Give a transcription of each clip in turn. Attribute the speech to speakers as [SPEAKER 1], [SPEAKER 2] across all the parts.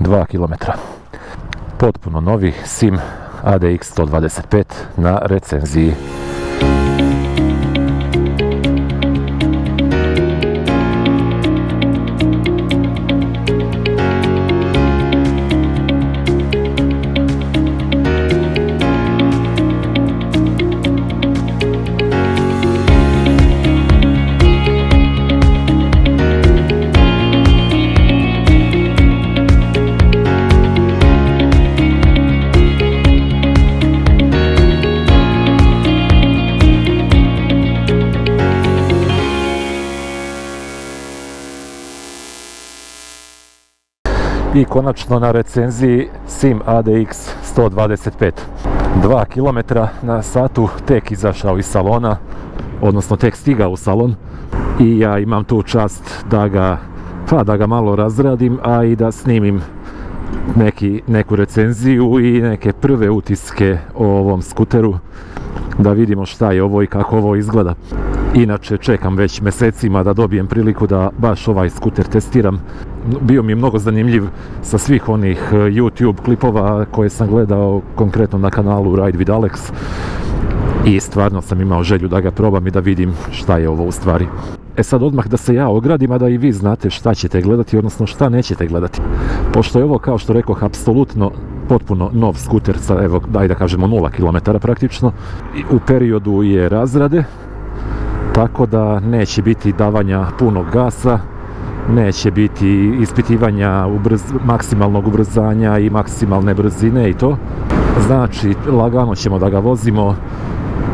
[SPEAKER 1] 2 km. Potpuno novi Sim ADX 125 na recenziji. I konačno na recenziji Sim ADX 125. 2 km na satu, tek izašao iz salona, odnosno tek stigao u salon i ja imam tu čast da ga malo razradim, a i da snimim neku recenziju i neke prve utiske o ovom skuteru, da vidimo šta je ovo i kako ovo izgleda. Inače čekam već mjesecima da dobijem priliku da baš ovaj skuter testiram. Bio mi je mnogo zanimljiv sa svih onih YouTube klipova koje sam gledao konkretno na kanalu Ride with Alex i stvarno sam imao želju da ga probam i da vidim šta je ovo u stvari. E sad odmah da se ja ogradim, a da i vi znate šta ćete gledati, odnosno šta nećete gledati. Pošto je ovo, kao što rekoh, apsolutno potpuno nov skuter sa, evo, daj da kažemo 0 km praktično, u periodu je razrade, tako da neće biti davanja punog gasa, neće biti ispitivanja maksimalnog ubrzanja i maksimalne brzine i to. Znači, lagano ćemo da ga vozimo.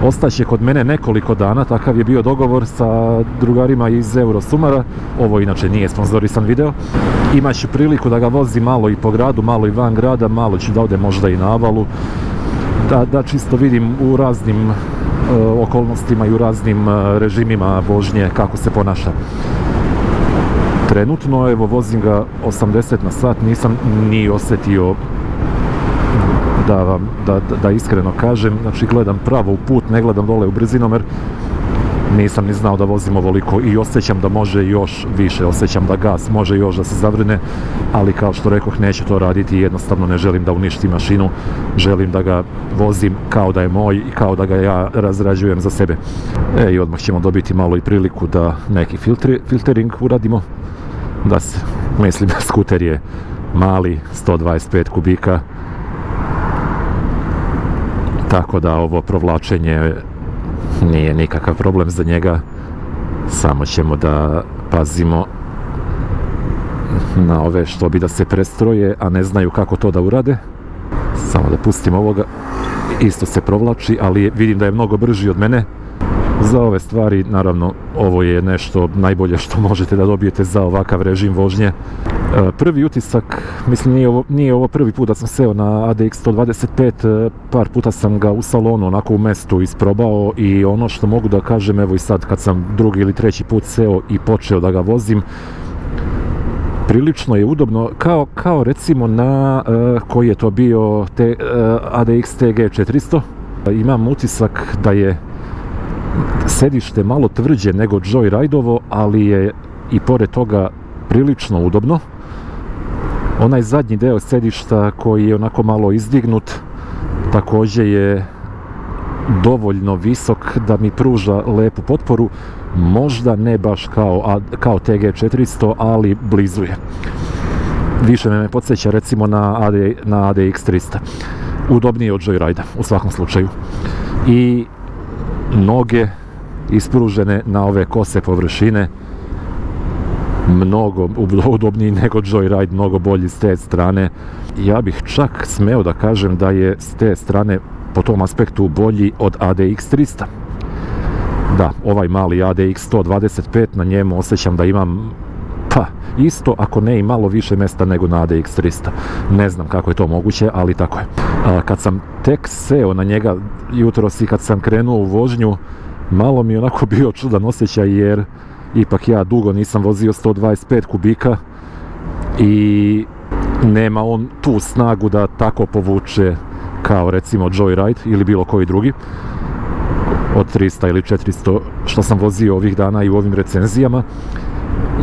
[SPEAKER 1] Ostaće kod mene nekoliko dana, takav je bio dogovor sa drugarima iz Eurosumara. Ovo inače nije sponzorisan video. Imaću priliku da ga vozim malo i po gradu, malo i van grada, malo ću da odem možda i na avalu. Da čisto vidim u raznim okolnostima i u raznim režimima vožnje kako se ponaša. Trenutno, evo, vozim ga 80 na sat, nisam ni osjetio, da iskreno kažem, znači gledam pravo u put, ne gledam dole u brzinomer, nisam ni znao da vozim ovoliko i osjećam da može još više, osjećam da gas može još da se zavrne, ali kao što rekoh, neću to raditi, jednostavno ne želim da uništim mašinu, želim da ga vozim kao da je moj i kao da ga ja razrađujem za sebe. I odmah ćemo dobiti malo i priliku da neki filtering uradimo, mislim, skuter je mali, 125 kubika, tako da ovo provlačenje nije nikakav problem za njega, samo ćemo da pazimo na ove što bi da se prestroje, a ne znaju kako to da urade. Samo da pustim ovoga, isto se provlači, ali vidim da je mnogo brži od mene. Za ove stvari, naravno, ovo je nešto najbolje što možete da dobijete za ovakav režim vožnje. Prvi utisak, mislim, nije ovo prvi put da sam seo na ADX 125, par puta sam ga u salonu, onako u mestu, isprobao i ono što mogu da kažem, evo i sad kad sam drugi ili treći put seo i počeo da ga vozim, prilično je udobno, kao recimo na, koji je to bio, ADX TG 400. Imam utisak da je sedište malo tvrđe nego Joyride-ovo, ali je i pored toga prilično udobno. Onaj zadnji deo sedišta koji je onako malo izdignut također je dovoljno visok da mi pruža lepu potporu, možda ne baš kao TG 400, ali blizu je. Više me podsjeća recimo na ADX 300. Udobnije od Joyride-a u svakom slučaju. I noge ispružene na ove kose površine, mnogo udobniji nego Joyride, mnogo bolji s te strane. Ja bih čak smeo da kažem da je s te strane po tom aspektu bolji od ADX 300. Da, ovaj mali ADX 125, na njemu osjećam da imam isto, ako ne i malo više mjesta nego na ADX 300. Ne znam kako je to moguće, ali tako je. Kad sam tek seo na njega jutros i kad sam krenuo u vožnju, malo mi je onako bio čudan osjećaj, jer ipak ja dugo nisam vozio 125 kubika i nema on tu snagu da tako povuče kao recimo Joyride ili bilo koji drugi od 300 ili 400 što sam vozio ovih dana i u ovim recenzijama.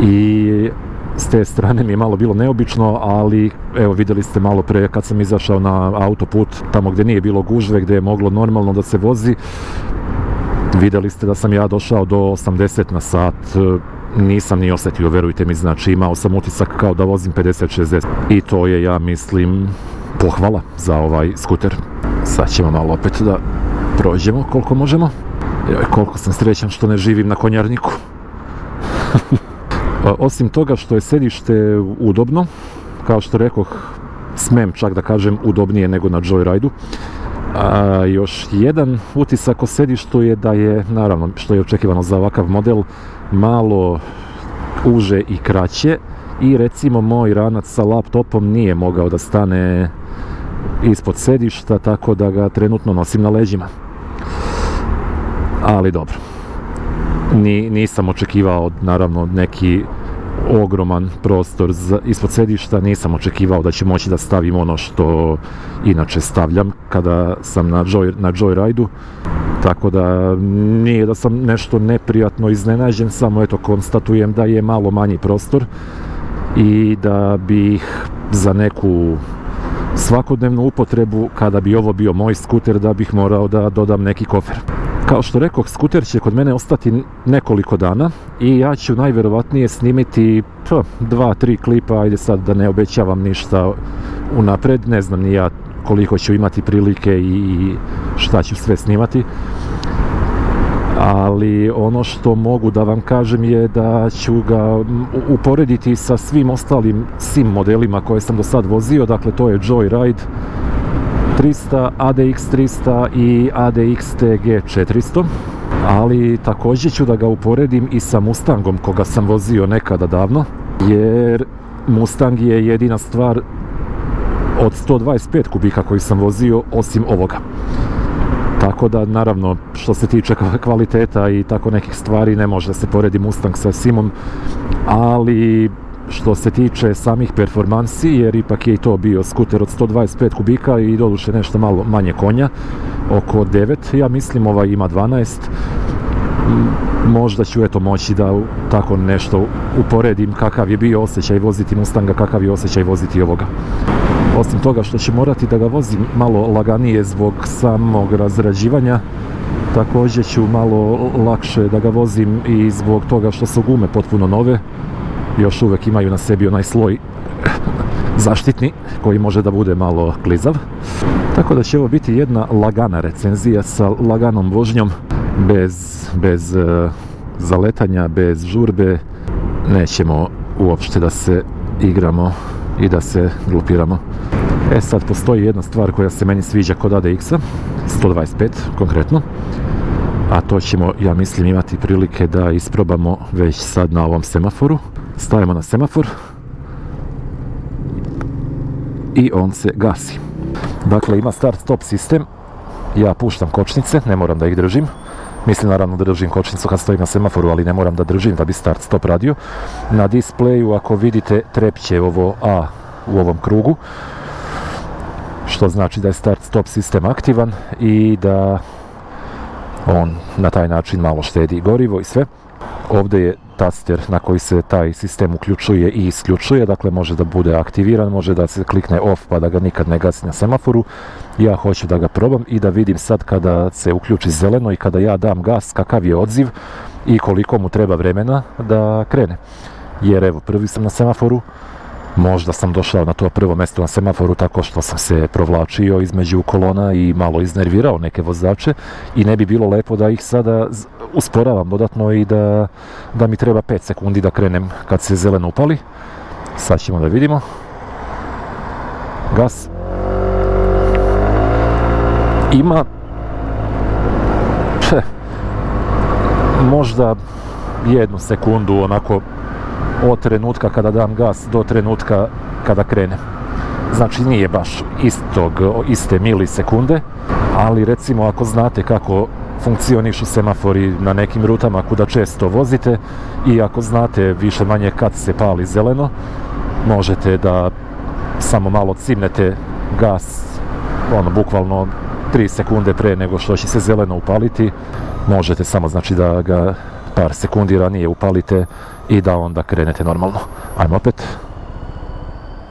[SPEAKER 1] I s te strane mi je malo bilo neobično, ali evo vidjeli ste malo pre kad sam izašao na autoput, tamo gdje nije bilo gužve, gdje je moglo normalno da se vozi, vidjeli ste da sam ja došao do 80 na sat, nisam ni osjetio, verujte mi, znači imao sam utisak kao da vozim 50-60 i to je, ja mislim, pohvala za ovaj skuter. Sad ćemo malo opet da prođemo koliko možemo. Joj, koliko sam srećan što ne živim na konjarniku. Osim toga što je sedište udobno, kao što rekoh, smem čak da kažem udobnije nego na Joyride-u. A još jedan utisak o sedištu je da je, naravno, što je očekivano za ovakav model, malo uže i kraće i recimo moj ranac sa laptopom nije mogao da stane ispod sedišta, tako da ga trenutno nosim na leđima. Ali dobro, nisam očekivao naravno neki ogroman prostor ispod sedišta, nisam očekivao da će moći da stavim ono što inače stavljam kada sam na Joyride-u, tako da nije da sam nešto neprijatno iznenađen, samo eto konstatujem da je malo manji prostor i da bih za neku svakodnevnu upotrebu, kada bi ovo bio moj skuter, da bih morao da dodam neki kofer. Kao što rekoh, skuter će kod mene ostati nekoliko dana i ja ću najvjerovatnije snimiti 2-3 klipa, ajde sad da ne obećavam ništa unapred, ne znam ni ja koliko ću imati prilike i šta ću sve snimati. Ali ono što mogu da vam kažem je da ću ga uporediti sa svim ostalim sim modelima koje sam do sad vozio, dakle to je Joyride 300, ADX 300 i ADX TG 400, ali također ću da ga uporedim i sa Mustangom koga sam vozio nekada davno, jer Mustang je jedina stvar od 125 kubika koji sam vozio osim ovoga. Tako da, naravno, što se tiče kvaliteta i tako nekih stvari, ne može da se poredi Mustang sa Simom, ali što se tiče samih performansi, jer ipak je i to bio skuter od 125 kubika i doduše nešto malo manje konja, oko 9, ja mislim, ovaj ima 12, možda ću eto moći da tako nešto uporedim kakav je bio osjećaj voziti Mustanga, kakav je osjećaj voziti ovoga. Osim toga što ću morati da ga vozim malo laganije zbog samog razrađivanja, također ću malo lakše da ga vozim i zbog toga što su gume potpuno nove, još uvijek imaju na sebi onaj sloj zaštitni koji može da bude malo klizav. Tako da će ovo biti jedna lagana recenzija sa laganom vožnjom, bez zaletanja, bez žurbe. Nećemo uopšte da se igramo i da se glupiramo. Sad postoji jedna stvar koja se meni sviđa kod ADX-a, 125 konkretno, a to ćemo, ja mislim, imati prilike da isprobamo već sad na ovom semaforu. Stavimo na semafor i on se gasi. Dakle, ima start-stop sistem, ja puštam kočnice, ne moram da ih držim. Mislim, naravno, da držim kočnicu kad stojim na semaforu, ali ne moram da držim da bi start-stop radio. Na displeju, ako vidite, trepće ovo A u ovom krugu, što znači da je start-stop sistem aktivan i da on na taj način malo štedi gorivo i sve. Ovdje je taster na koji se taj sistem uključuje i isključuje, dakle može da bude aktiviran, može da se klikne off pa da ga nikad ne gasi na semaforu. Ja hoću da ga probam i da vidim sad kada se uključi zeleno i kada ja dam gas kakav je odziv i koliko mu treba vremena da krene. Jer evo, prvi sam na semaforu, možda sam došao na to prvo mjesto na semaforu tako što sam se provlačio između kolona i malo iznervirao neke vozače i ne bi bilo lepo da ih sada usporavam dodatno i da mi treba 5 sekundi da krenem kad se zeleno upali. Sad ćemo da vidimo. Gas. Ima možda 1 sekundu onako od trenutka kada dam gas do trenutka kada krene. Znači nije baš iste milisekunde, ali recimo ako znate kako funkcionišu semafori na nekim rutama kuda često vozite i ako znate više manje kad se pali zeleno, možete da samo malo cimnete gas, bukvalno 3 sekunde pre nego što će se zeleno upaliti, možete samo znači da ga par sekundi ranije upalite i da onda krenete normalno. Ajmo opet.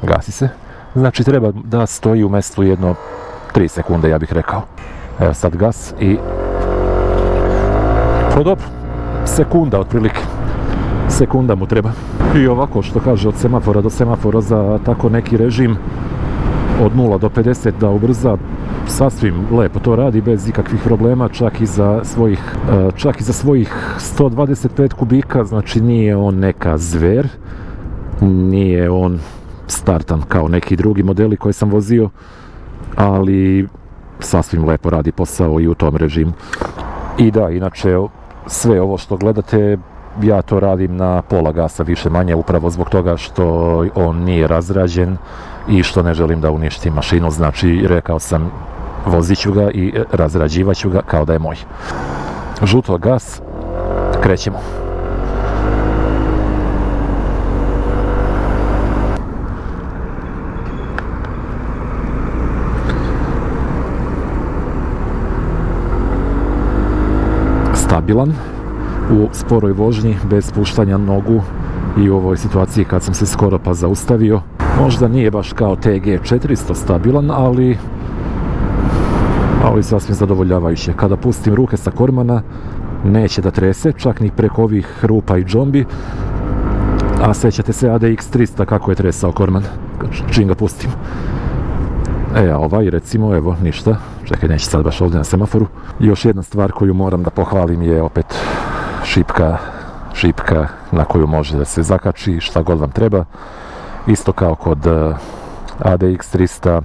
[SPEAKER 1] Gasi se. Znači treba da stoji u mjestu jedno 3 sekunde, ja bih rekao. Evo sad gas i... Pa dobro, sekunda otprilike. Sekunda mu treba. I ovako što kaže od semafora do semafora za tako neki režim od 0 do 50 da ubrza, sasvim lepo to radi bez ikakvih problema, čak i za svojih 125 kubika, znači nije on neka zver, nije on startan kao neki drugi modeli koji sam vozio, ali sasvim lepo radi posao i u tom režimu. I da, inače sve ovo što gledate, ja to radim na pola gasa više manje, upravo zbog toga što on nije razrađen i što ne želim da uništim mašinu, znači rekao sam vozit ću ga i razrađivat ću ga kao da je moj. Žuto gas, krećemo. Stabilan u sporoj vožnji bez spuštanja nogu i u ovoj situaciji kad sam se skoro pa zaustavio. Možda nije baš kao TG400 stabilan, ali sasvim zadovoljavajuće. Kada pustim ruke sa kormana neće da trese, čak ni preko ovih rupa i džombi, a sjećate se ADX300 kako je tresao korman čim ga pustim. A ovaj recimo, evo ništa, čekaj, neće sad baš ovdje na semaforu. Još jedna stvar koju moram da pohvalim je opet šipka na koju može da se zakači šta god vam treba. Isto kao kod ADX300,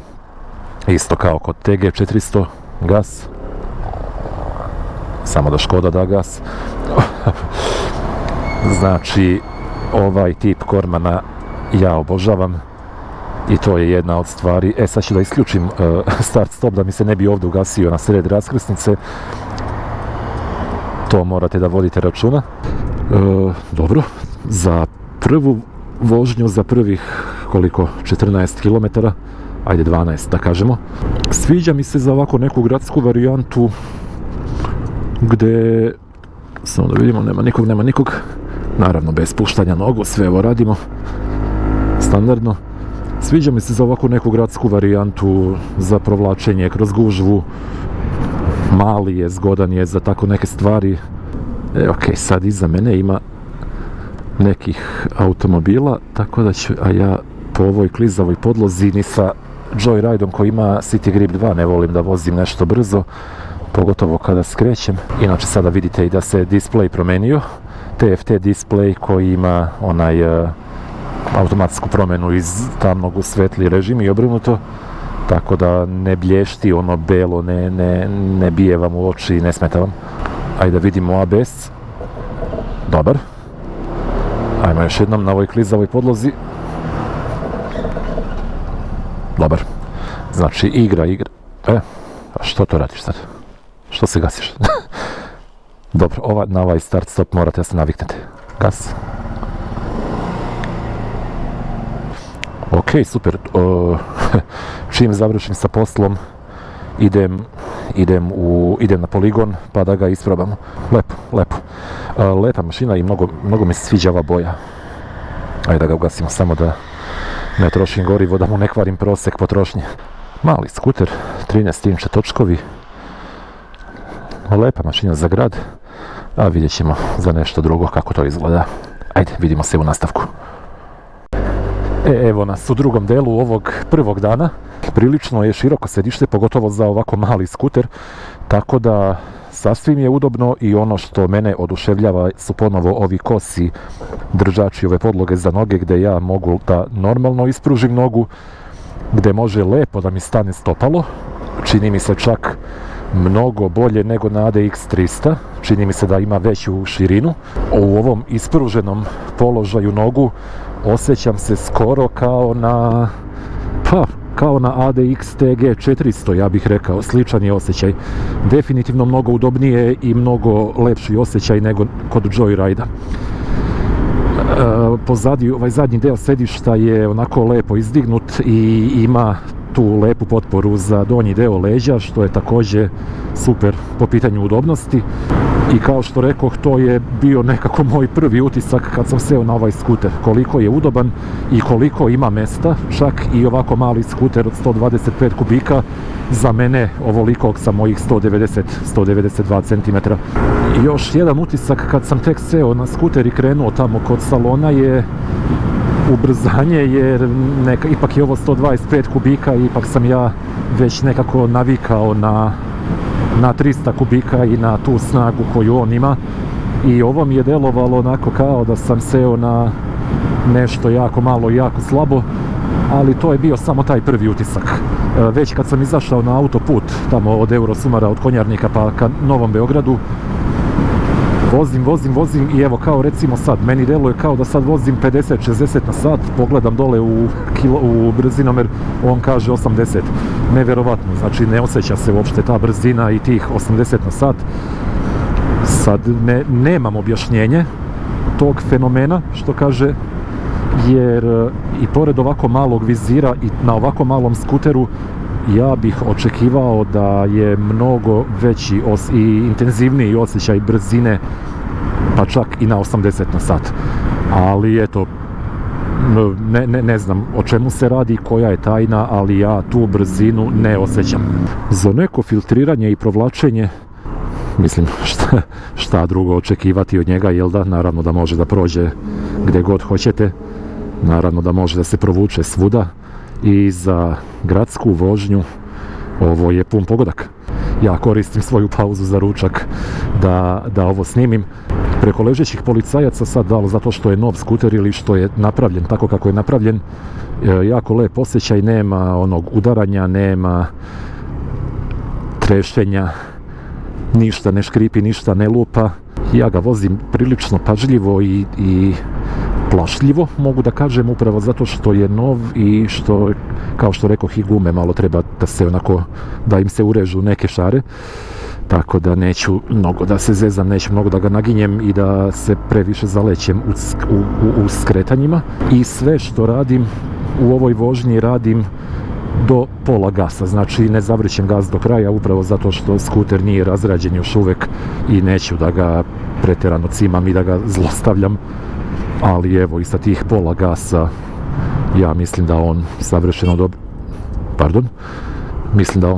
[SPEAKER 1] isto kao kod TG400, gas. Samo da Škoda da gas. Znači, ovaj tip kormana ja obožavam i to je jedna od stvari. Sad ću da isključim start stop da mi se ne bi ovdje ugasio na sred raskrsnice. To morate da vodite računa. Dobro, za prvu vožnju, za prvih koliko, 14 km, ajde 12 da kažemo. Sviđa mi se za ovako neku gradsku varijantu gdje, samo da vidimo, nema nikog, naravno bez puštanja nogu, sve ovo radimo standardno. Sviđa mi se za ovako neku gradsku varijantu, za provlačenje kroz gužvu, mali je, zgodan je za tako neke stvari. Ok, sad iza mene ima nekih automobila, tako da ću, a ja po ovoj klizavoj podlozi ni sa Joyrideom koji ima City Grip 2 ne volim da vozim nešto brzo, pogotovo kada skrećem. Inače sada vidite i da se display promenio, TFT display koji ima onaj automatsku promjenu iz tamnog u svetli režim i obrnuto, tako da ne blješti ono belo, ne bije vam u oči i ne smeta vam. Ajde da vidimo ABS. Dobar. Ajmo još jednom na ovoj klizavoj podlozi. Dobar. Znači igra. A što to radiš sad? Što se gasiš? Dobro, na ovaj start stop morate da se naviknete. Gas. Ok, super. Čim završim sa poslom, idem na poligon pa da ga isprobamo. Lepo. Lepa mašina i mnogo mi se sviđa ova boja. Ajde da ga ugasimo samo da ne trošim gorivo, da mu ne kvarim prosek potrošnje. Mali skuter, 13 inča točkovi. Lepa mašina za grad, a vidjet ćemo za nešto drugo kako to izgleda. Ajde, vidimo se u nastavku. Evo nas u drugom delu ovog prvog dana. Prilično je široko sedište, pogotovo za ovako mali skuter, tako da sasvim je udobno i ono što mene oduševljava su ponovo ovi kosi držači ove podloge za noge gdje ja mogu da normalno ispružim nogu, gdje može lepo da mi stane stopalo, čini mi se čak mnogo bolje nego na ADX300, čini mi se da ima veću širinu. U ovom ispruženom položaju nogu osjećam se skoro kao na ADX TG400, ja bih rekao, sličan je osjećaj. Definitivno mnogo udobnije i mnogo lepši osjećaj nego kod Joyrida. Pozadi ovaj zadnji deo sedišta je onako lepo izdignut i ima tu lepu potporu za donji deo leđa, što je također super po pitanju udobnosti. I kao što rekoh, to je bio nekako moj prvi utisak kad sam seo na ovaj skuter. Koliko je udoban i koliko ima mesta, čak i ovako mali skuter od 125 kubika za mene ovolikog sa mojih 192 cm. I još jedan utisak kad sam tek seo na skuter i krenuo tamo kod salona je ubrzanje, jer ipak je ovo 125 kubika i ipak sam ja već nekako navikao na 300 kubika i na tu snagu koju on ima, i ovo mi je delovalo onako kao da sam seo na nešto jako malo i jako slabo, ali to je bio samo taj prvi utisak. Već kad sam izašao na autoput tamo od Eurosumara, od Konjarnika pa ka Novom Beogradu, vozim i evo kao recimo sad, meni deluje kao da sad vozim 50-60 na sat, pogledam dole u brzinomer, on kaže 80. Neverovatno, znači ne osjeća se uopšte ta brzina i tih 80 na sat. Sad nemam objašnjenje tog fenomena, što kaže, jer i pored ovako malog vizira i na ovako malom skuteru ja bih očekivao da je mnogo veći i intenzivniji osjećaj brzine, pa čak i na 80 na sat. Ali eto, ne znam o čemu se radi, koja je tajna, ali ja tu brzinu ne osjećam. Za neko filtriranje i provlačenje, mislim, šta drugo očekivati od njega, jel da? Naravno da može da prođe gdje god hoćete, naravno da može da se provuče svuda, i za gradsku vožnju ovo je pun pogodak. Ja koristim svoju pauzu za ručak da ovo snimim. Preko ležećih policajaca sad, da li zato što je nov skuter ili što je napravljen tako kako je napravljen, jako lep osjećaj, nema onog udaranja, nema trešenja, ništa ne škripi, ništa ne lupa. Ja ga vozim prilično pažljivo i plašljivo, mogu da kažem, upravo zato što je nov i što, kao što rekoh, i gume malo treba da se onako, da im se urežu neke šare, tako da neću mnogo da se zezam, neću mnogo da ga naginjem i da se previše zalećem u skretanjima. I sve što radim u ovoj vožnji radim do pola gasa, znači ne zavrćem gas do kraja, upravo zato što skuter nije razrađen još uvek i neću da ga pretjerano cimam i da ga zlostavljam. Ali evo, i sa tih pola gasa ja mislim da on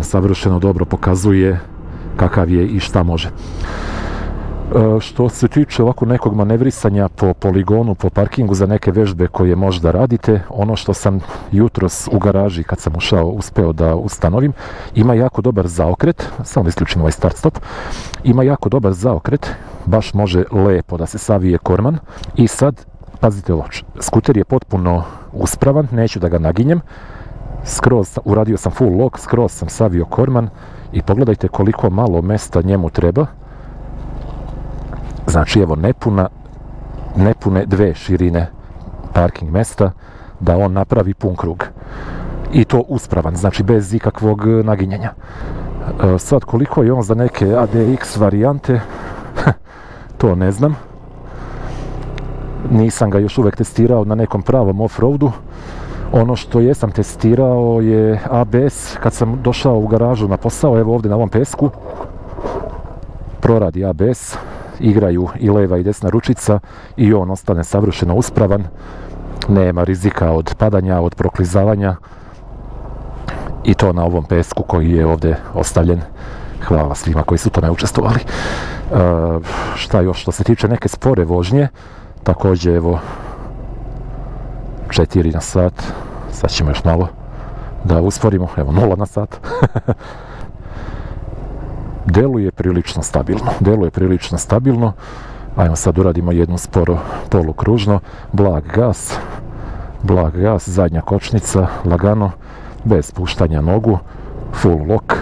[SPEAKER 1] savršeno dobro pokazuje kakav je i šta može. Što se tiče ovako nekog manevrisanja po poligonu, po parkingu za neke vežbe koje možda radite, ono što sam jutros u garaži kad sam uspeo da ustanovim, ima jako dobar zaokret, samo da isključim ovaj start stop, ima jako dobar zaokret, baš može lepo da se savije korman. I sad, pazite ovo, skuter je potpuno uspravan, neću da ga naginjem, uradio sam full lock, skroz sam savio korman i pogledajte koliko malo mesta njemu treba. Znači evo, nepune 2 širine parking mesta da on napravi pun krug. I to uspravan, znači bez ikakvog naginjanja. Sad koliko je on za neke ADX varijante, to ne znam. Nisam ga još uvijek testirao na nekom pravom off-roadu. Ono što jesam testirao je ABS kad sam došao u garažu na posao, evo ovdje na ovom pesku. Proradi ABS, igraju i leva i desna ručica i on ostane savršeno uspravan. Nema rizika od padanja, od proklizavanja. I to na ovom pesku koji je ovdje ostavljen. Hvala svima koji su tome učestvovali. Šta još, što se tiče neke spore vožnje, također evo 4 na sat, sad ćemo još malo da usporimo, evo 0 na sat. Deluje prilično stabilno. Ajmo sad uradimo jednu sporo polukružno, blag gas, zadnja kočnica, lagano, bez spuštanja nogu, full lock.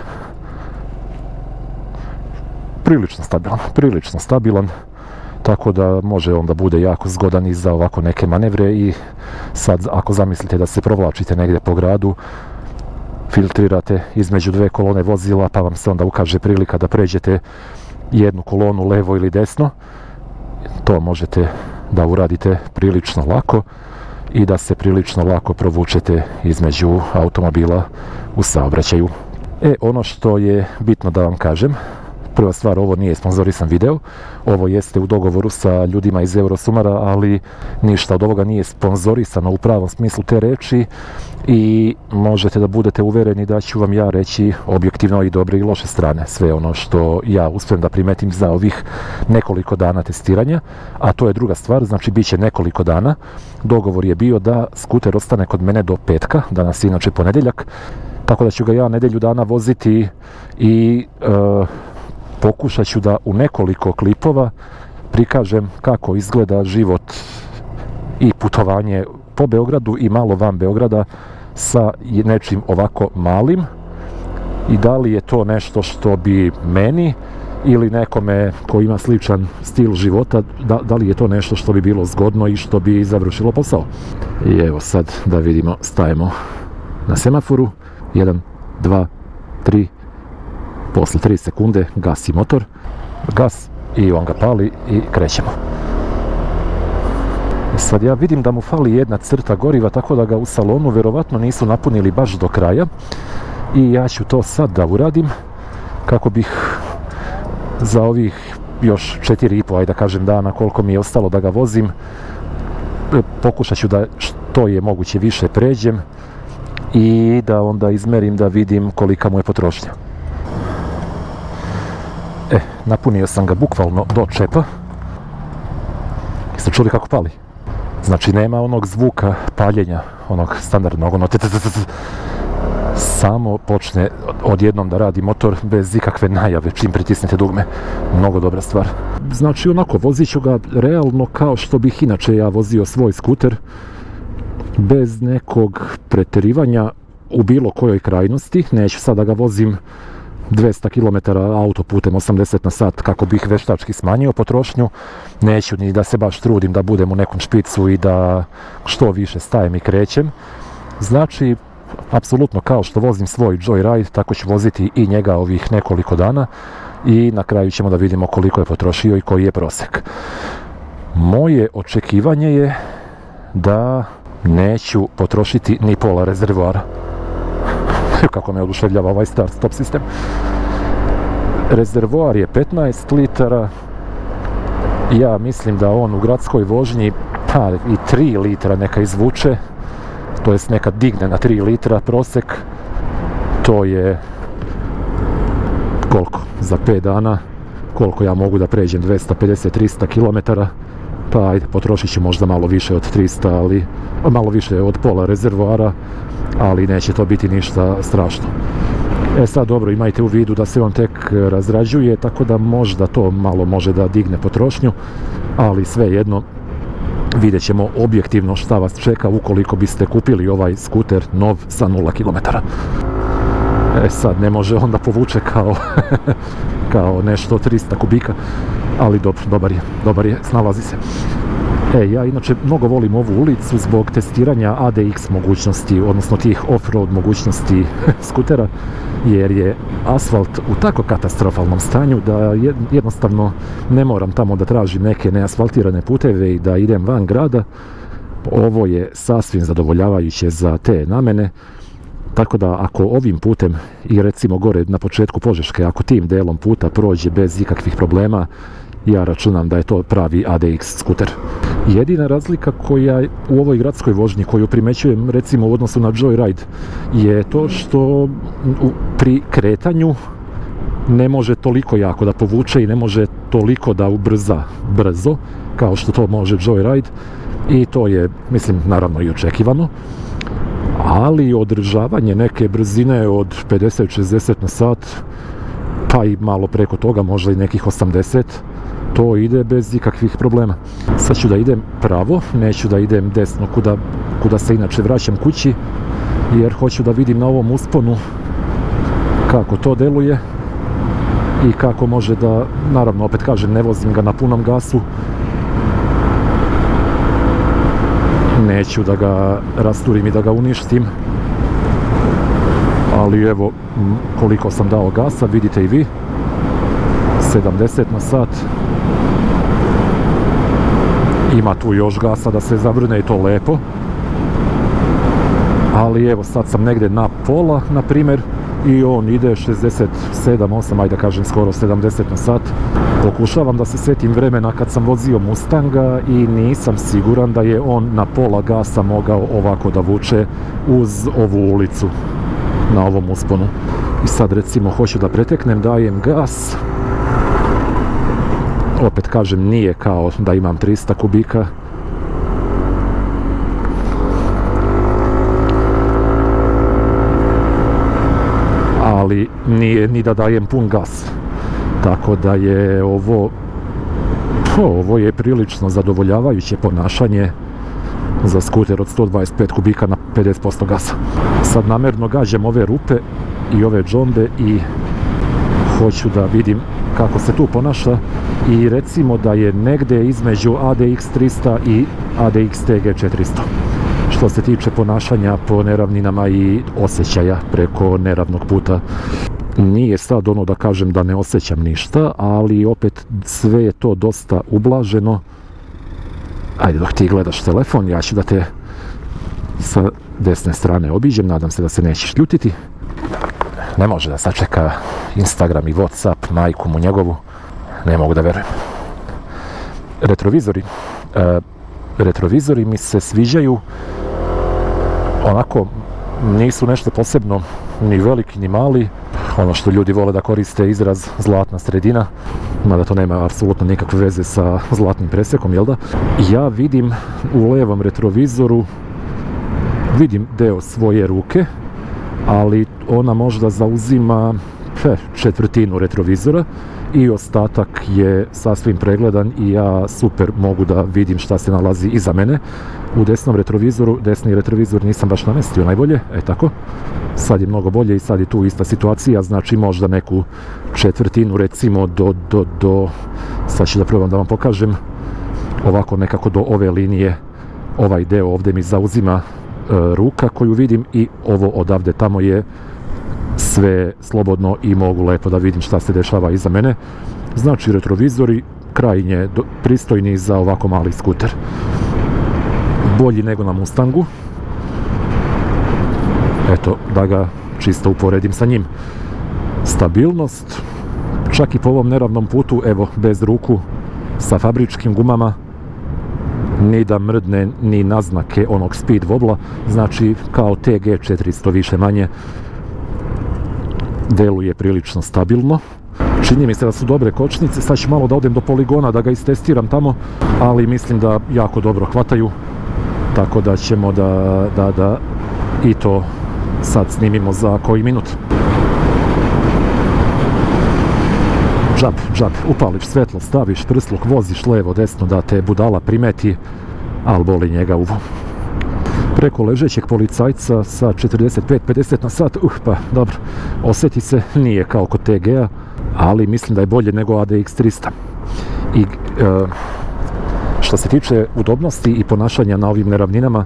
[SPEAKER 1] Prilično stabilan, tako da može on da bude jako zgodan i za ovako neke manevre. I sad ako zamislite da se provlačite negdje po gradu, filtrirate između 2 kolone vozila, pa vam se onda ukaže prilika da pređete jednu kolonu levo ili desno, to možete da uradite prilično lako i da se prilično lako provučete između automobila u saobraćaju. Ono što je bitno da vam kažem, Prva stvar, ovo nije sponzorisan video, ovo jeste u dogovoru sa ljudima iz Eurosumara, ali ništa od ovoga nije sponzorisano u pravom smislu te reči i možete da budete uvereni da ću vam ja reći objektivno i dobre i loše strane, sve ono što ja uspijem da primetim za ovih nekoliko dana testiranja, a to je druga stvar, znači bit će nekoliko dana. Dogovor je bio da skuter ostane kod mene do petka, danas je inače ponedjeljak, tako da ću ga ja nedjelju dana voziti i pokušat ću da u nekoliko klipova prikažem kako izgleda život i putovanje po Beogradu i malo van Beograda sa nečim ovako malim i da li je to nešto što bi meni ili nekome ko ima sličan stil života, da li je to nešto što bi bilo zgodno i što bi završilo posao. I evo sad da vidimo, stajemo na semaforu, 1, 2, 3, posle 3 sekunde gasi motor, gas i on ga pali i krećemo. Sad ja vidim da mu fali jedna crta goriva, tako da ga u salonu verovatno nisu napunili baš do kraja i ja ću to sad da uradim kako bih za ovih još 4,5, ajde da kažem, dana koliko mi je ostalo da ga vozim, pokušat ću da što je moguće više pređem i da onda izmerim da vidim kolika mu je potrošnja. Napunio sam ga bukvalno do čepa. Jeste čuli kako pali? Znači nema onog zvuka paljenja, onog standardnog, ono samo počne odjednom da radi motor bez ikakve najave čim pritisnete dugme. Mnogo dobra stvar. Znači onako, vozit ću ga realno kao što bih inače ja vozio svoj skuter, bez nekog pretjerivanja u bilo kojoj krajnosti. Neću sad da ga vozim 200 km autoputem 80 na sat kako bih veštački smanjio potrošnju. Neću ni da se baš trudim da budem u nekom špicu i da što više stajem i krećem. Znači, apsolutno kao što vozim svoj Joyride, tako ću voziti i njega ovih nekoliko dana i na kraju ćemo da vidimo koliko je potrošio i koji je prosek. Moje očekivanje je da neću potrošiti ni pola rezervoara. Kako me oduševljava ovaj start-stop sistem. Rezervoar je 15 litara. Ja mislim da on u gradskoj vožnji i 3 litra neka izvuče, to jest neka digne na 3 litra prosek. To je koliko? Za 5 dana koliko ja mogu da pređem, 250-300 km, pa ajde, potrošit ću možda malo više od 300, ali malo više od pola rezervoara, ali neće to biti ništa strašno. Sad dobro, imajte u vidu da se on tek razrađuje, tako da možda to malo može da digne potrošnju, ali svejedno vidjet ćemo objektivno šta vas čeka ukoliko biste kupili ovaj skuter nov sa 0 km. Sad ne može onda povuče kao nešto 300 kubika, ali dobro, dobar je, snalazi se. Ja inače mnogo volim ovu ulicu zbog testiranja ADX mogućnosti, odnosno tih off-road mogućnosti skutera, jer je asfalt u tako katastrofalnom stanju da jednostavno ne moram tamo da tražim neke neasfaltirane puteve i da idem van grada. Ovo je sasvim zadovoljavajuće za te namene, tako da ako ovim putem i recimo gore na početku Požeške, ako tim delom puta prođe bez ikakvih problema, ja računam da je to pravi ADX skuter. Jedina razlika koja u ovoj gradskoj vožnji koju primećujem recimo u odnosu na Joyride je to što pri kretanju ne može toliko jako da povuče i ne može toliko da ubrza brzo kao što to može Joyride i to je, mislim, naravno i očekivano, ali održavanje neke brzine od 50-60 na sat, pa i malo preko toga, možda i nekih 80, to ide bez ikakvih problema. Sad ću da idem pravo, neću da idem desno kuda se inače vraćam kući, jer hoću da vidim na ovom usponu kako to deluje i kako može da, naravno opet kažem, ne vozim ga na punom gasu, neću da ga rasturim i da ga uništim, ali evo koliko sam dao gasa, vidite i vi, 70 na sat. Ima tu još gasa da se zavrne i to lepo, ali evo sad sam negdje na pola, na primjer, i on ide 67, 8, ajde da kažem skoro 70 na sat. Pokušavam da se setim vremena kad sam vozio Mustanga i nisam siguran da je on na pola gasa mogao ovako da vuče uz ovu ulicu na ovom usponu. I sad recimo hoću da preteknem, dajem gas. Opet kažem, nije kao da imam 300 kubika. Ali nije ni da dajem pun gas. Tako da je ovo je prilično zadovoljavajuće ponašanje za skuter od 125 kubika na 50% gasa. Sad namerno gađam ove rupe i ove džombe i hoću da vidim kako se tu ponaša i recimo da je negde između ADX 300 i ADX TG 400 što se tiče ponašanja po neravninama i osjećaja preko neravnog puta. Nije sad ono da kažem da ne osjećam ništa, ali opet sve je to dosta ublaženo. Ajde, dok ti gledaš telefon, ja ću da te sa desne strane obiđem, nadam se da se nećeš ljutiti. Ne može da sačeka Instagram i Whatsapp, majku mu njegovu, ne mogu da verujem. Retrovizori mi se sviđaju, onako nisu nešto posebno ni veliki ni mali, ono što ljudi vole da koriste izraz zlatna sredina, mada to nema apsolutno nikakve veze sa zlatnim presekom, jel da? Ja vidim u levom retrovizoru, vidim deo svoje ruke, ali ona možda zauzima četvrtinu retrovizora i ostatak je sasvim pregledan i ja super mogu da vidim šta se nalazi iza mene. U desnom retrovizoru, desni retrovizor nisam baš namestio najbolje, tako. Sad je mnogo bolje i sad je tu ista situacija, znači možda neku četvrtinu recimo do sad ću da probam da vam pokažem, ovako nekako do ove linije, ovaj deo ovde mi zauzima ruka koju vidim i ovo odavde tamo je sve slobodno i mogu lepo da vidim šta se dešava iza mene. Znači retrovizori krajnje pristojni za ovako mali skuter. Bolji nego na Mustangu. Eto, da ga čisto uporedim sa njim. Stabilnost, čak i po ovom neravnom putu, evo, bez ruku, sa fabričkim gumama, ni da mrdne ni naznake onog speed wobla, znači kao TG 400 više manje, deluje prilično stabilno. Čini mi se da su dobre kočnice, sad ću malo da odem do poligona da ga istestiram tamo, ali mislim da jako dobro hvataju, tako da ćemo da i to sad snimimo za koji minut. Džab, upališ svetlo, staviš prsluk, voziš levo, desno da te budala primeti, ali boli njega uvo. Preko ležećeg policajca sa 45-50 na sat, pa dobro, osjeti se, nije kao kod TG-a, ali mislim da je bolje nego ADX 300. I što se tiče udobnosti i ponašanja na ovim neravninama,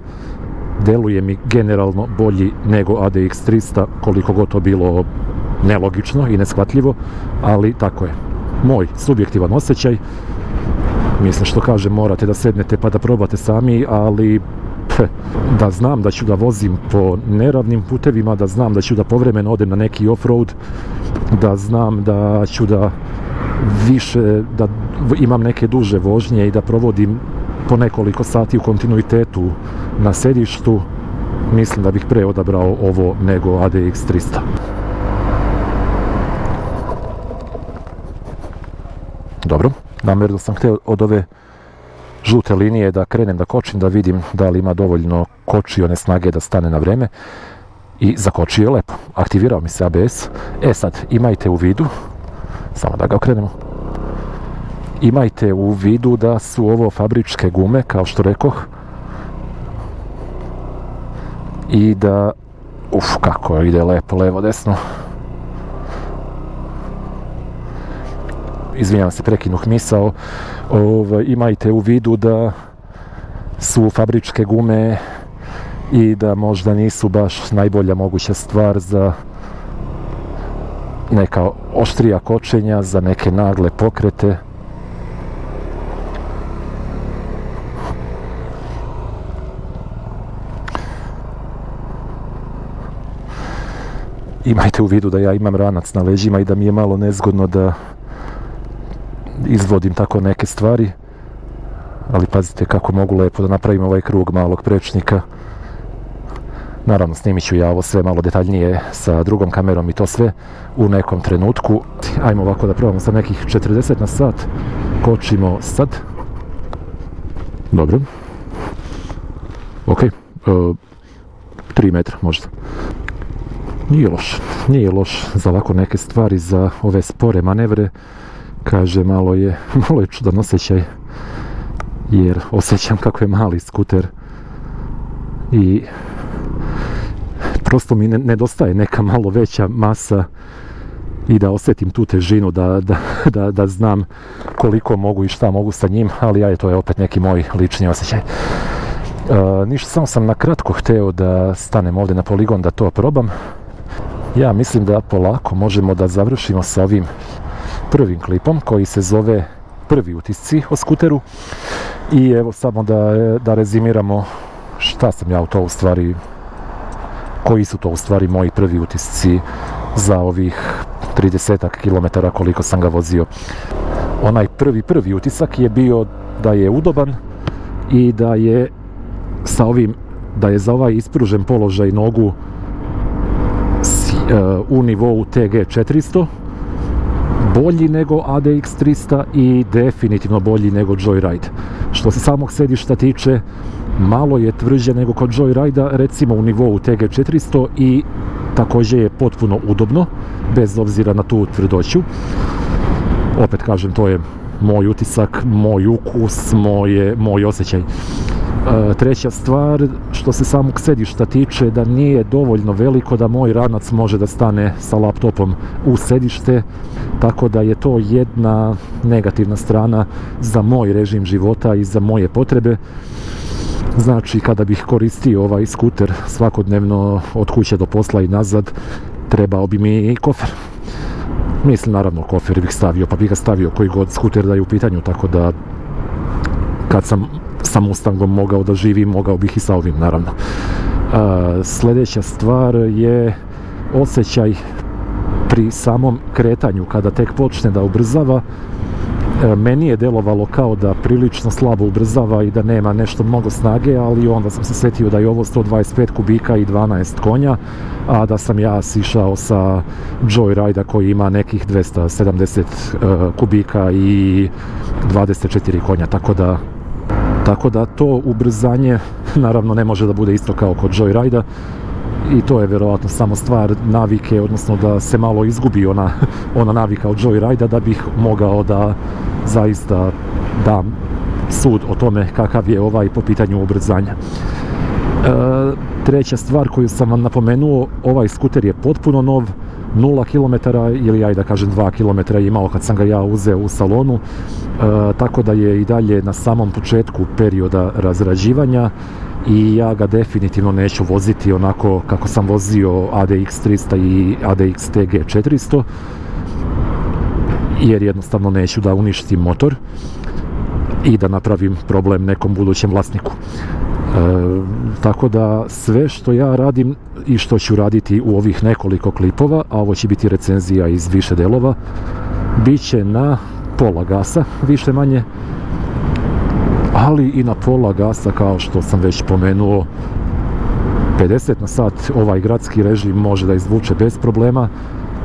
[SPEAKER 1] deluje mi generalno bolji nego ADX 300, koliko god to bilo nelogično i neshvatljivo, ali tako je. Moj subjektivan osjećaj, mislim što kažem, morate da sednete pa da probate sami, ali da znam da ću da vozim po neravnim putevima, da znam da ću da povremeno odem na neki off-road, da znam da ću da više, da imam neke duže vožnje i da provodim po nekoliko sati u kontinuitetu na sedištu, mislim da bih pre odabrao ovo nego ADX 300. Dobro, namerno sam htio od ove žute linije da krenem da kočim, da vidim da li ima dovoljno kočione snage da stane na vreme i zakočio je lepo. Aktivirao mi se ABS. Sad, imajte u vidu, samo da ga okrenemo, imajte u vidu da su ovo fabričke gume, kao što rekoh, i da, kako ide lepo, levo, desno. Izvinjavam se, prekinuh misao, imajte u vidu da su fabričke gume i da možda nisu baš najbolja moguća stvar za neka oštrija kočenja, za neke nagle pokrete. imajte u vidu da ja imam ranac na leđima i da mi je malo nezgodno da izvodim tako neke stvari, ali pazite kako mogu lepo da napravim ovaj krug malog prečnika. Naravno, snimit ću ja ovo sve malo detaljnije sa drugom kamerom i to sve u nekom trenutku. Ajmo ovako da probamo sa nekih 40 na sat. Kočimo sad. Dobro. Ok. 3 metra možda. Nije loš za ovako neke stvari, za ove spore manevre. Kaže, malo je čudan osjećaj, jer osjećam kako je mali skuter i prosto mi nedostaje neka malo veća masa i da osjetim tu težinu, da znam koliko mogu i šta mogu sa njim, ali to je opet neki moj lični osjećaj. Ništa, samo sam na kratko hteo da stanem ovdje na poligon da to probam. Ja mislim da polako možemo da završimo sa ovim prvim klipom koji se zove Prvi utisci o skuteru. I evo samo da rezimiramo šta sam ja u to u stvari, koji su to u stvari moji prvi utisci za ovih 30-ak kilometara koliko sam ga vozio. Onaj prvi utisak je bio da je udoban i da je za ovaj ispružen položaj nogu u nivou TG 400 bolji nego ADX 300 i definitivno bolji nego Joyride. Što se samog sedišta tiče, malo je tvrđe nego kod Joyrida, recimo u nivou TG 400, i također je potpuno udobno, bez obzira na tu tvrdoću. Opet kažem, to je moj utisak, moj ukus, moj osjećaj. Treća stvar, što se samog sedišta tiče, da nije dovoljno veliko da moj ranac može da stane sa laptopom u sedište, tako da je to jedna negativna strana za moj režim života i za moje potrebe. Znači, kada bih koristio ovaj skuter svakodnevno od kuće do posla i nazad, trebao bi mi i kofer. Mislim, naravno, kofer bih stavio, pa bih ga stavio koji god skuter da je u pitanju, tako da kad sam sa Mustangom mogao da živim, mogao bih i sa ovim, naravno. Sljedeća stvar je osjećaj pri samom kretanju, kada tek počne da ubrzava. Meni je delovalo kao da prilično slabo ubrzava i da nema nešto mnogo snage, ali onda sam se sjetio da je ovo 125 kubika i 12 konja, a da sam ja sišao sa Joyrida koji ima nekih 270 kubika i 24 konja, tako da to ubrzanje naravno ne može da bude isto kao kod Joyrida i to je vjerojatno samo stvar navike, odnosno da se malo izgubi ona navika od Joyrida da bih mogao da zaista dam sud o tome kakav je ovaj po pitanju ubrzanja. Treća stvar koju sam vam napomenuo, ovaj skuter je potpuno nov, 0 km ili da kažem 2 km imao kad sam ga ja uzeo u salonu, tako da je i dalje na samom početku perioda razrađivanja i ja ga definitivno neću voziti onako kako sam vozio ADX 300 i ADX TG 400, jer jednostavno neću da uništim motor i da napravim problem nekom budućem vlasniku. Tako da sve što ja radim i što ću raditi u ovih nekoliko klipova, a ovo će biti recenzija iz više delova, bit će na pola gasa, više manje, ali i na pola gasa, kao što sam već pomenuo, 50 na sat ovaj gradski režim može da izvuče bez problema.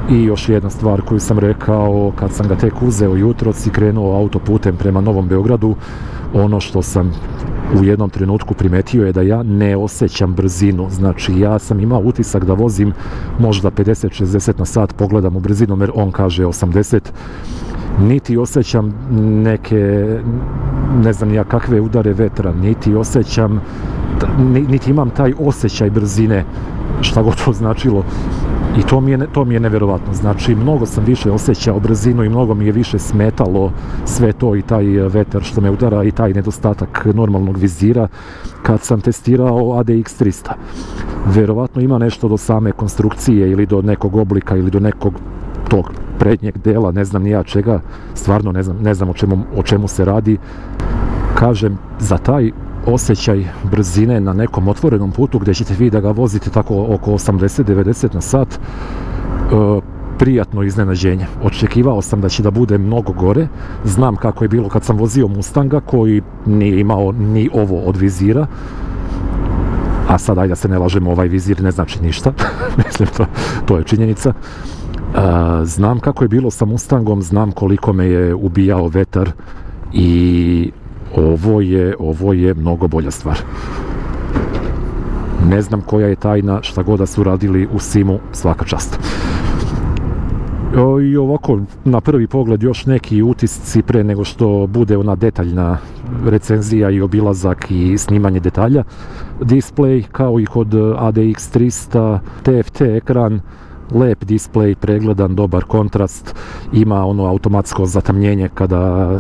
[SPEAKER 1] I još jedna stvar koju sam rekao kad sam ga tek uzeo jutros i krenuo autoputem prema Novom Beogradu, ono što sam u jednom trenutku primetio je da ja ne osjećam brzinu. Znači, ja sam imao utisak da vozim možda 50-60 na sat, pogledam u brzinomer, on kaže 80, niti osjećam neke, ne znam ja kakve udare vetra, niti osjećam, niti imam taj osjećaj brzine, šta god to značilo. I to mi je nevjerovatno. Znači, mnogo sam više osjećao brzinu i mnogo mi je više smetalo sve to i taj vetar što me udara i taj nedostatak normalnog vizira kad sam testirao ADX 300. Vjerovatno ima nešto do same konstrukcije ili do nekog oblika ili do nekog tog prednjeg dela, ne znam ni ja čega, stvarno ne znam o čemu se radi. Kažem, za taj osjećaj brzine na nekom otvorenom putu gdje ćete vi da ga vozite tako oko 80-90 na sat, prijatno iznenađenje. Očekivao sam da će da bude mnogo gore. Znam kako je bilo kad sam vozio Mustanga koji nije imao ni ovo od vizira. A sad, ajde da se ne lažemo, ovaj vizir ne znači ništa. Mislim, to je činjenica. Znam kako je bilo sa Mustangom, znam koliko me je ubijao vetar i ovo je mnogo bolja stvar. Ne znam koja je tajna, šta god da su radili u Simu, svaka čast. I ovako, na prvi pogled još neki utisci pre nego što bude ona detaljna recenzija i obilazak i snimanje detalja. Display kao i kod ADX 300, TFT ekran, lep display, pregledan, dobar kontrast, ima ono automatsko zatamnjenje kada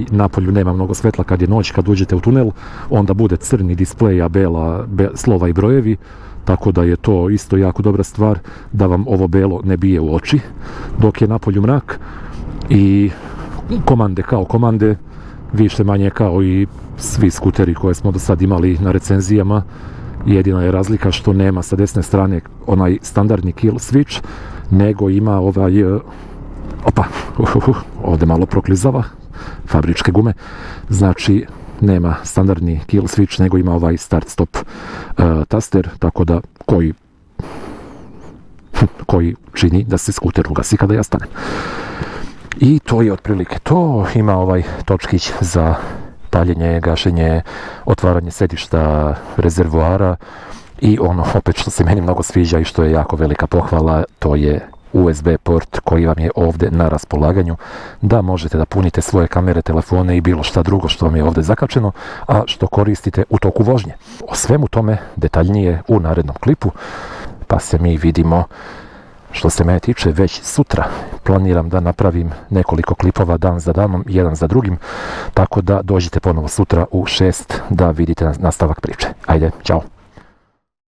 [SPEAKER 1] napolju nema mnogo svetla, kad je noć, kad uđete u tunel, onda bude crni display, a bela slova i brojevi, tako da je to isto jako dobra stvar da vam ovo belo ne bije u oči dok je napolju mrak. I komande kao komande, više manje kao i svi skuteri koje smo do sad imali na recenzijama. Jedina je razlika što nema sa desne strane onaj standardni kill switch, nego ima ovaj, ovdje malo proklizava, fabričke gume, znači nema standardni kill switch, nego ima ovaj start stop taster, tako da koji čini da se skuter ugasi kada ja stanem. I to je otprilike to. Ima ovaj točkić za paljenje, gašenje, otvaranje sedišta, rezervoara i ono opet što se meni mnogo sviđa i što je jako velika pohvala, to je USB port koji vam je ovdje na raspolaganju, da možete da punite svoje kamere, telefone i bilo šta drugo što vam je ovdje zakačeno, a što koristite u toku vožnje. O svemu tome detaljnije u narednom klipu, pa se mi vidimo, što se mene tiče, već sutra. Planiram da napravim nekoliko klipova dan za danom, jedan za drugim, tako da dođite ponovo sutra u 6 da vidite nastavak priče. Ajde, ćao!